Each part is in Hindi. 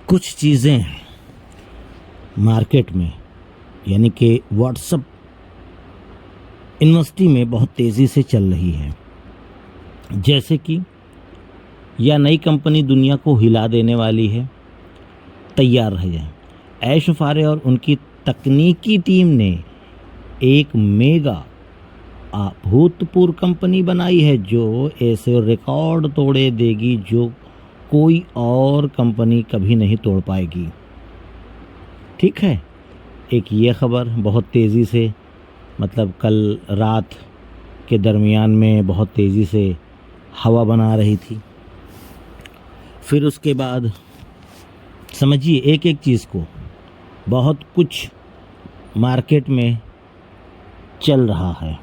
कुछ चीज़ें मार्केट में यानी कि व्हाट्सएप यूनिवर्सिटी में बहुत तेज़ी से चल रही है। जैसे कि यह नई कंपनी दुनिया को हिला देने वाली है, तैयार रह जाएं। ऐश फारे और उनकी तकनीकी टीम ने एक मेगा अभूतपूर्व कंपनी बनाई है जो ऐसे रिकॉर्ड तोड़े देगी जो कोई और कंपनी कभी नहीं तोड़ पाएगी। ठीक है, एक ये ख़बर बहुत तेज़ी से मतलब कल रात के दरमियान में बहुत तेज़ी से हवा बना रही थी। फिर उसके बाद समझिए एक एक चीज़ को, बहुत कुछ मार्केट में चल रहा है।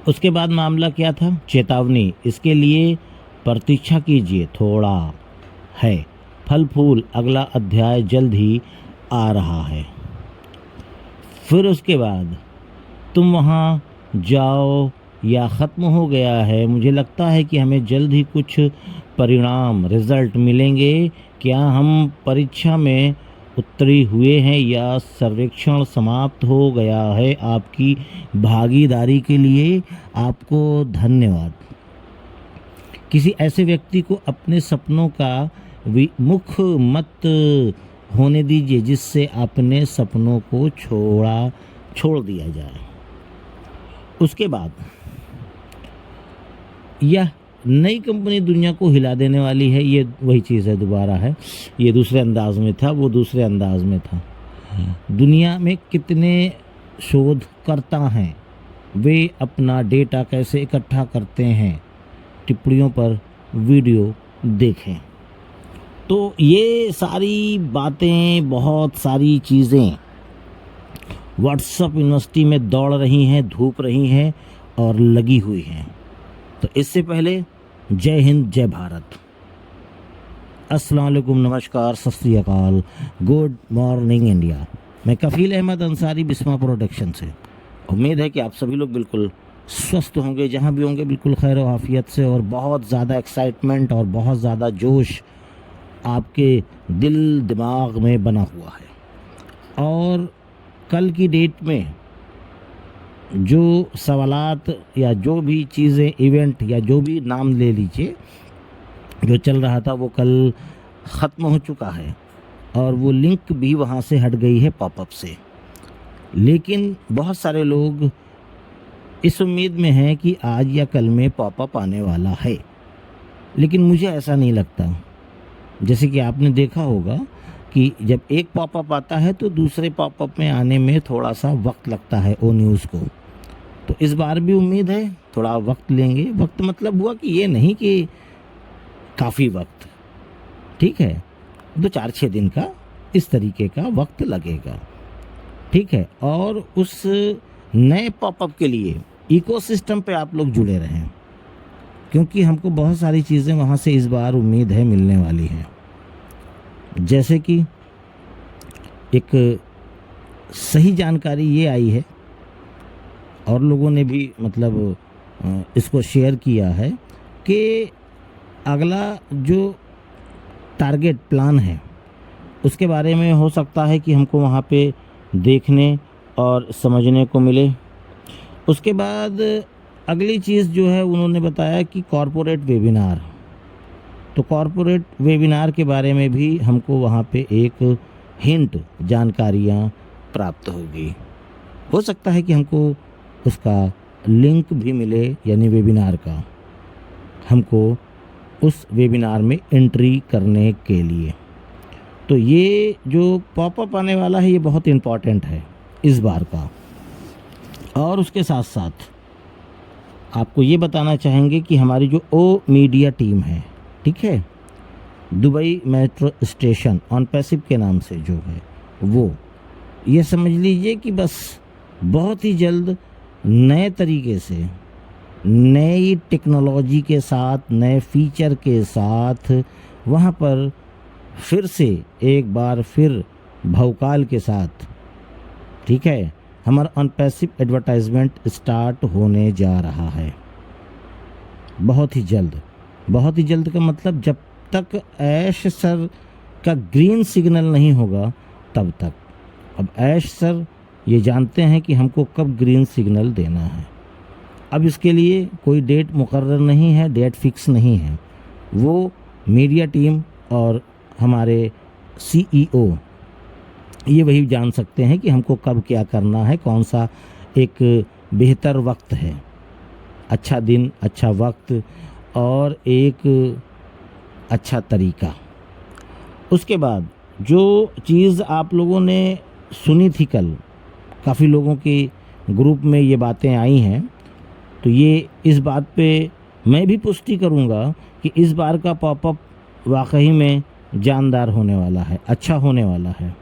उसके बाद मामला क्या था? चेतावनी, इसके लिए प्रतीक्षा कीजिए, थोड़ा है फल फूल, अगला अध्याय जल्द ही आ रहा है। फिर उसके बाद तुम वहाँ जाओ या ख़त्म हो गया है, मुझे लगता है कि हमें जल्द ही कुछ परिणाम रिज़ल्ट मिलेंगे। क्या हम परीक्षा में उत्तीर्ण हुए हैं या सर्वेक्षण समाप्त हो गया है? आपकी भागीदारी के लिए आपको धन्यवाद। किसी ऐसे व्यक्ति को अपने सपनों का विमुख मत होने दीजिए जिससे अपने सपनों को छोड़ दिया जाए। उसके बाद यह नई कंपनी दुनिया को हिला देने वाली है, ये वही चीज़ है, दोबारा है, ये दूसरे अंदाज में था, वो दूसरे अंदाज में था। दुनिया में कितने शोधकर्ता हैं, वे अपना डेटा कैसे इकट्ठा करते हैं, टिप्पणियों पर वीडियो देखें। तो ये सारी बातें, बहुत सारी चीज़ें व्हाट्सएप यूनिवर्सिटी में दौड़ रही हैं, धूप रही हैं और लगी हुई हैं। तो इससे पहले जय हिंद, जय भारत, अस्सलाम वालेकुम, नमस्कार, सत श्री अकाल, गुड मॉर्निंग इंडिया। मैं कफील अहमद अंसारी, बिस्मा प्रोडक्शन से। उम्मीद है कि आप सभी लोग बिल्कुल स्वस्थ होंगे, जहाँ भी होंगे बिल्कुल खैर और आफियत से, और बहुत ज़्यादा एक्साइटमेंट और बहुत ज़्यादा जोश आपके दिल दिमाग में बना हुआ है। और कल की डेट में जो सवालात या जो भी चीज़ें, इवेंट या जो भी नाम ले लीजिए, जो चल रहा था वो कल ख़त्म हो चुका है और वो लिंक भी वहाँ से हट गई है पॉपअप से। लेकिन बहुत सारे लोग इस उम्मीद में हैं कि आज या कल में पॉपअप आने वाला है, लेकिन मुझे ऐसा नहीं लगता। जैसे कि आपने देखा होगा कि जब एक पॉपअप आता है तो दूसरे पॉपअप में आने में थोड़ा सा वक्त लगता है ओ न्यूज़ को। तो इस बार भी उम्मीद है थोड़ा वक्त लेंगे। वक्त मतलब हुआ कि ये नहीं कि काफ़ी वक्त, ठीक है, 2-4-6 दिन का इस तरीके का वक्त लगेगा, ठीक है। और उस नए पॉपअप के लिए इकोसिस्टम पे आप लोग जुड़े रहें, क्योंकि हमको बहुत सारी चीज़ें वहाँ से इस बार उम्मीद है मिलने वाली हैं। जैसे कि एक सही जानकारी ये आई है और लोगों ने भी मतलब इसको शेयर किया है कि अगला जो टारगेट प्लान है उसके बारे में हो सकता है कि हमको वहाँ पे देखने और समझने को मिले। उसके बाद अगली चीज़ जो है उन्होंने बताया कि कॉरपोरेट वेबिनार, तो कॉरपोरेट वेबिनार के बारे में भी हमको वहाँ पे एक हिंट, जानकारियाँ प्राप्त होगी। हो सकता है कि हमको उसका लिंक भी मिले, यानी वेबिनार का, हमको उस वेबिनार में एंट्री करने के लिए। तो ये जो पॉपअप आने वाला है ये बहुत इम्पॉर्टेंट है इस बार का। और उसके साथ साथ आपको ये बताना चाहेंगे कि हमारी जो ओ मीडिया टीम है, ठीक है, Dubai metro station on passive के नाम से जो है वो, ये समझ लीजिए कि बस बहुत ही जल्द नए तरीके से, नई टेक्नोलॉजी के साथ, नए फीचर के साथ वहाँ पर फिर से एक बार फिर भौकाल के साथ, ठीक है, हमारा ऑन पैसिव एडवर्टाइजमेंट स्टार्ट होने जा रहा है बहुत ही जल्द। बहुत ही जल्द का मतलब जब तक ऐश सर का ग्रीन सिग्नल नहीं होगा तब तक। अब ऐश सर ये जानते हैं कि हमको कब ग्रीन सिग्नल देना है। अब इसके लिए कोई डेट मुकर्रर नहीं है, डेट फिक्स नहीं है। वो मीडिया टीम और हमारे CEO ये वही जान सकते हैं कि हमको कब क्या करना है, कौन सा एक बेहतर वक्त है, अच्छा दिन, अच्छा वक्त और एक अच्छा तरीका। उसके बाद जो चीज़ आप लोगों ने सुनी थी कल, काफ़ी लोगों के ग्रुप में ये बातें आई हैं, तो ये इस बात पे मैं भी पुष्टि करूँगा कि इस बार का पॉपअप वाकई में जानदार होने वाला है, अच्छा होने वाला है।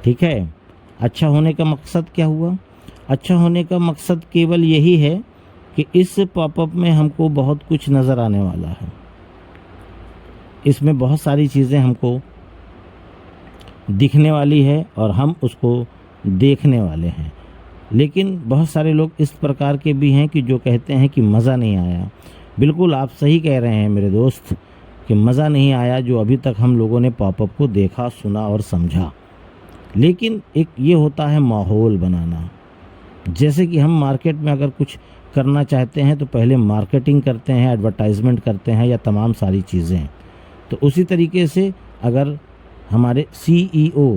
ठीक है, अच्छा होने का मकसद क्या हुआ? अच्छा होने का मकसद केवल यही है कि इस पॉपअप में हमको बहुत कुछ नज़र आने वाला है। इसमें बहुत सारी चीज़ें हमको दिखने वाली है और हम उसको देखने वाले हैं। लेकिन बहुत सारे लोग इस प्रकार के भी हैं कि जो कहते हैं कि मज़ा नहीं आया। बिल्कुल आप सही कह रहे हैं मेरे दोस्त कि मज़ा नहीं आया जो अभी तक हम लोगों ने पॉपअप को देखा, सुना और समझा। लेकिन एक ये होता है माहौल बनाना। जैसे कि हम मार्केट में अगर कुछ करना चाहते हैं तो पहले मार्केटिंग करते हैं, एडवर्टाइजमेंट करते हैं या तमाम सारी चीज़ें। तो उसी तरीके से अगर हमारे CEO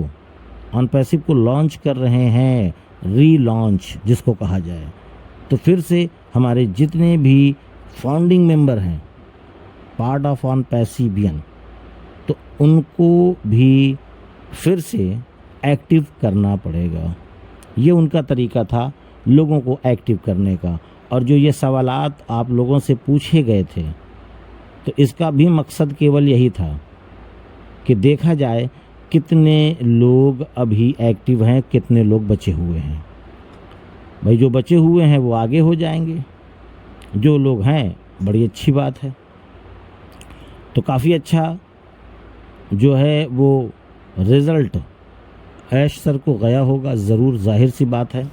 ऑन पैसिव को लॉन्च कर रहे हैं, रीलॉन्च जिसको कहा जाए, तो फिर से हमारे जितने भी फाउंडिंग मेंबर हैं पार्ट ऑफ ऑन पैसिवियन, तो उनको भी फिर से एक्टिव करना पड़ेगा। ये उनका तरीका था लोगों को एक्टिव करने का। और जो ये सवालात आप लोगों से पूछे गए थे, तो इसका भी मकसद केवल यही था कि देखा जाए कितने लोग अभी एक्टिव हैं, कितने लोग बचे हुए हैं। भाई जो बचे हुए हैं वो आगे हो जाएंगे, जो लोग हैं बड़ी अच्छी बात है। तो काफ़ी अच्छा जो है वो रिज़ल्ट ऐश सर को गया होगा, ज़रूर, जाहिर सी बात है।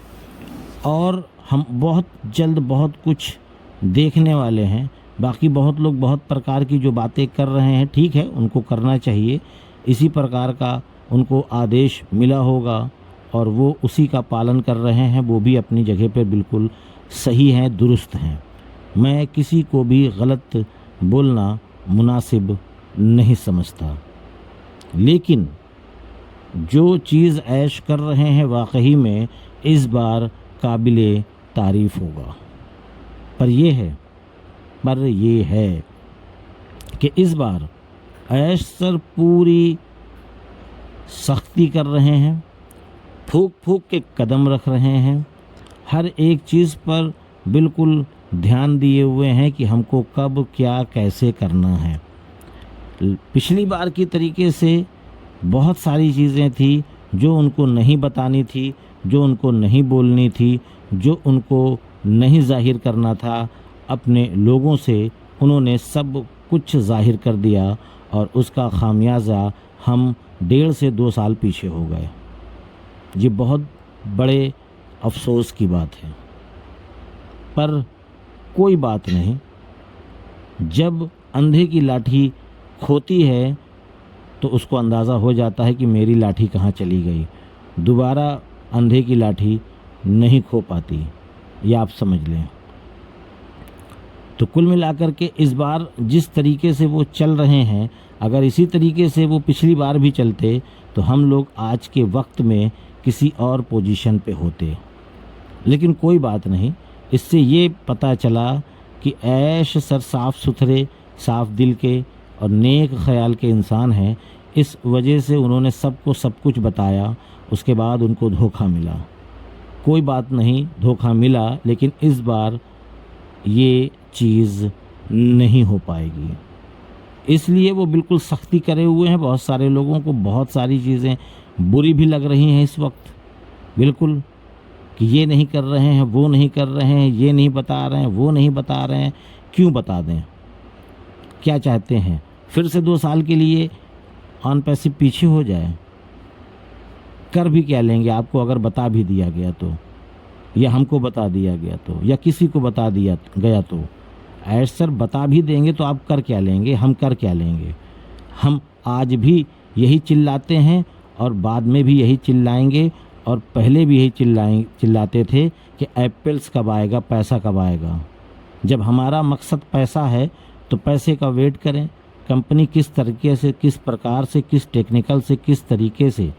और हम बहुत जल्द बहुत कुछ देखने वाले हैं। बाकी बहुत लोग बहुत प्रकार की जो बातें कर रहे हैं, ठीक है, उनको करना चाहिए। इसी प्रकार का उनको आदेश मिला होगा और वो उसी का पालन कर रहे हैं। वो भी अपनी जगह पर बिल्कुल सही हैं, दुरुस्त हैं। मैं किसी को भी गलत बोलना मुनासिब नहीं समझता। लेकिन जो चीज़ ऐश कर रहे हैं वाकई में इस बार काबिले तारीफ़ होगा। पर ये है कि इस बार ऐश सर पूरी सख्ती कर रहे हैं, फूक फूक के कदम रख रहे हैं, हर एक चीज़ पर बिल्कुल ध्यान दिए हुए हैं कि हमको कब क्या कैसे करना है। पिछली बार की तरीके से बहुत सारी चीज़ें थी जो उनको नहीं बतानी थी, जो उनको नहीं बोलनी थी, जो उनको नहीं जाहिर करना था अपने लोगों से, उन्होंने सब कुछ जाहिर कर दिया और उसका खामियाजा हम 1.5 से 2 साल पीछे हो गए। ये बहुत बड़े अफसोस की बात है, पर कोई बात नहीं। जब अंधे की लाठी खोती है तो उसको अंदाज़ा हो जाता है कि मेरी लाठी कहाँ चली गई। दोबारा अंधे की लाठी नहीं खो पाती, ये आप समझ लें। तो कुल मिलाकर के इस बार जिस तरीके से वो चल रहे हैं, अगर इसी तरीके से वो पिछली बार भी चलते तो हम लोग आज के वक्त में किसी और पोजीशन पे होते। लेकिन कोई बात नहीं, इससे ये पता चला कि ऐश सर साफ़ सुथरे, साफ़ दिल के और नेक ख्याल के इंसान हैं। इस वजह से उन्होंने सबको सब कुछ बताया, उसके बाद उनको धोखा मिला। कोई बात नहीं, धोखा मिला, लेकिन इस बार ये चीज़ नहीं हो पाएगी। इसलिए वो बिल्कुल सख्ती करे हुए हैं। बहुत सारे लोगों को बहुत सारी चीज़ें बुरी भी लग रही हैं इस वक्त, बिल्कुल, कि ये नहीं कर रहे हैं, वो नहीं कर रहे हैं, ये नहीं बता रहे हैं, वो नहीं बता रहे हैं। क्यों बता दें? क्या चाहते हैं फिर से 2 साल के लिए ऑन पैसिव पीछे हो जाए? कर भी क्या लेंगे आपको अगर बता भी दिया गया तो, या हमको बता दिया गया तो, या किसी को बता दिया गया तो? ऐश सर बता भी देंगे तो आप कर क्या लेंगे, हम कर क्या लेंगे? हम आज भी यही चिल्लाते हैं और बाद में भी यही चिल्लाएंगे, और पहले भी यही चिल्लाते थे कि एप्पल्स कब आएगा, पैसा कब आएगा। जब हमारा मकसद पैसा है तो पैसे का वेट करें। कंपनी किस तरीके से, किस प्रकार से, किस टेक्निकल से, किस तरीके से,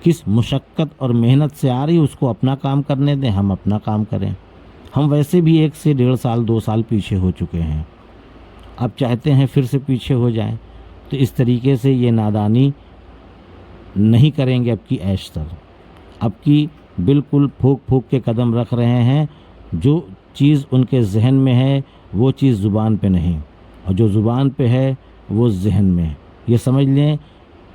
किस मुशक्क़त और मेहनत से आ रही है, उसको अपना काम करने दें, हम अपना काम करें। हम वैसे भी 1 से 1.5 साल 2 साल पीछे हो चुके हैं, अब चाहते हैं फिर से पीछे हो जाएं। तो इस तरीके से ये नादानी नहीं करेंगे। अब की ऐश सर, अब की बिल्कुल फूक फूक के कदम रख रहे हैं। जो चीज़ उनके जहन में है वो चीज़ ज़ुबान पे नहीं, और जो ज़ुबान पे है वो जहन में है। ये समझ लें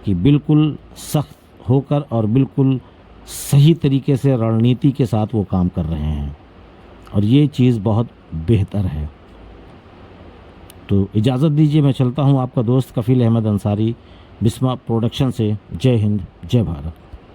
कि बिल्कुल सख्त होकर और बिल्कुल सही तरीके से रणनीति के साथ वो काम कर रहे हैं, और ये चीज़ बहुत बेहतर है। तो इजाज़त दीजिए, मैं चलता हूँ। आपका दोस्त कफ़ील अहमद अंसारी, बिस्मा प्रोडक्शन से। जय हिंद, जय भारत।